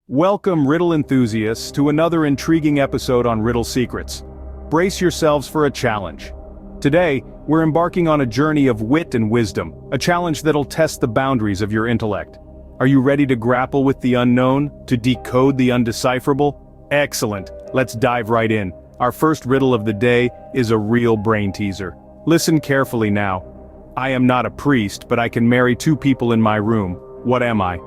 Welcome, Riddle enthusiasts, to another intriguing episode on Riddle Secrets. Brace yourselves for a challenge. Today, we're embarking on a journey of wit and wisdom, a challenge that'll test the boundaries of your intellect. Are you ready to grapple with the unknown, to decode the undecipherable? Excellent, let's dive right in. Our first riddle of the day is a real brain teaser. Listen carefully now. I am not a priest, but I can marry two people in my room. What am I?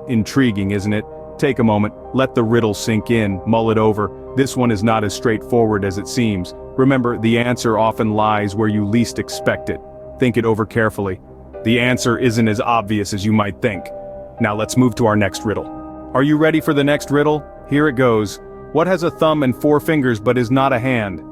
Intriguing, isn't it? Take a moment, let the riddle sink in, mull it over. This one is not as straightforward as it seems. Remember, the answer often lies where you least expect it. Think it over carefully. The answer isn't as obvious as you might think. Now let's move to our next riddle. Are you ready for the next riddle? Here it goes. What has a thumb and four fingers but is not a hand?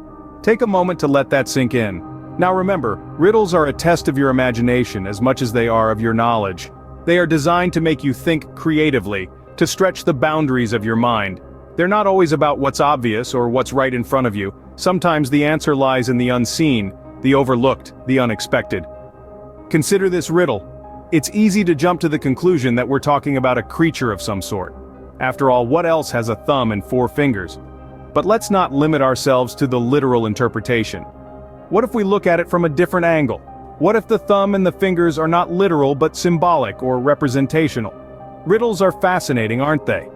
Take a moment to let that sink in. Now remember, riddles are a test of your imagination as much as they are of your knowledge. They are designed to make you think creatively, to stretch the boundaries of your mind. They're not always about what's obvious or what's right in front of you. Sometimes the answer lies in the unseen, the overlooked, the unexpected. Consider this riddle. It's easy to jump to the conclusion that we're talking about a creature of some sort. After all, what else has a thumb and four fingers? But let's not limit ourselves to the literal interpretation. What if we look at it from a different angle? What if the thumb and the fingers are not literal but symbolic or representational? Riddles are fascinating, aren't they?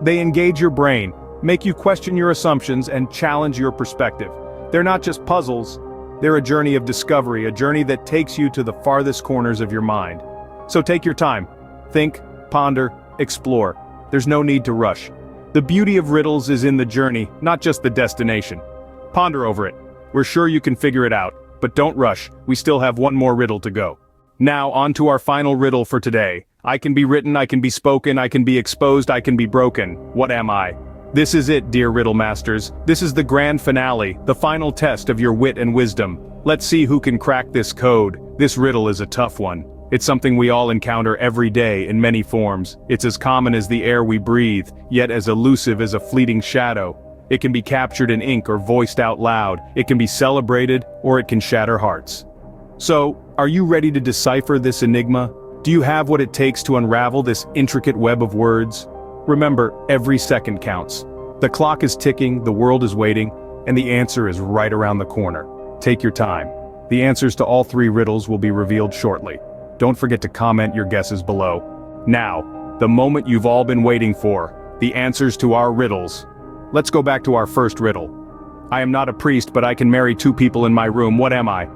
They engage your brain, make you question your assumptions, and challenge your perspective. They're not just puzzles, they're a journey of discovery, a journey that takes you to the farthest corners of your mind. So take your time. Think, ponder, explore. There's no need to rush. The beauty of riddles is in the journey, not just the destination. Ponder over it. We're sure you can figure it out, but don't rush, we still have one more riddle to go. Now, on to our final riddle for today. I can be written, I can be spoken, I can be exposed, I can be broken. What am I? This is it, dear riddle masters. This is the grand finale, the final test of your wit and wisdom. Let's see who can crack this code. This riddle is a tough one. It's something we all encounter every day in many forms. It's as common as the air we breathe, yet as elusive as a fleeting shadow. It can be captured in ink or voiced out loud. It can be celebrated, or it can shatter hearts. So, are you ready to decipher this enigma? Do you have what it takes to unravel this intricate web of words? Remember, every second counts. The clock is ticking, the world is waiting, and the answer is right around the corner. Take your time. The answers to all three riddles will be revealed shortly. Don't forget to comment your guesses below. Now, the moment you've all been waiting for, the answers to our riddles. Let's go back to our first riddle. I am not a priest, but I can marry two people in my room. What am I?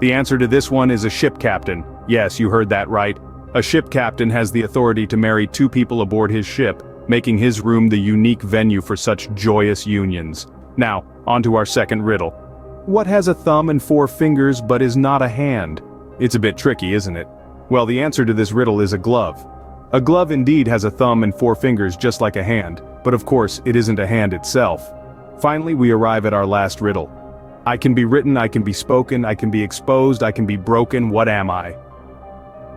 The answer to this one is a ship captain. Yes, you heard that right. A ship captain has the authority to marry two people aboard his ship, making his room the unique venue for such joyous unions. Now, on to our second riddle. What has a thumb and four fingers but is not a hand? It's a bit tricky, isn't it? Well, the answer to this riddle is a glove. A glove indeed has a thumb and four fingers just like a hand, but of course it isn't a hand itself. Finally, we arrive at our last riddle. I can be written, I can be spoken, I can be exposed, I can be broken. What am I?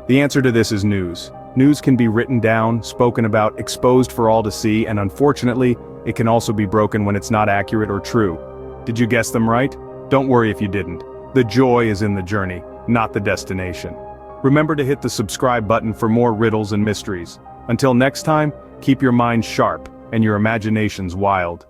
The answer to this is news. News can be written down, spoken about, exposed for all to see, and unfortunately, it can also be broken when it's not accurate or true. Did you guess them right? Don't worry if you didn't. The joy is in the journey, not the destination. Remember to hit the subscribe button for more riddles and mysteries. Until next time, keep your mind sharp and your imaginations wild.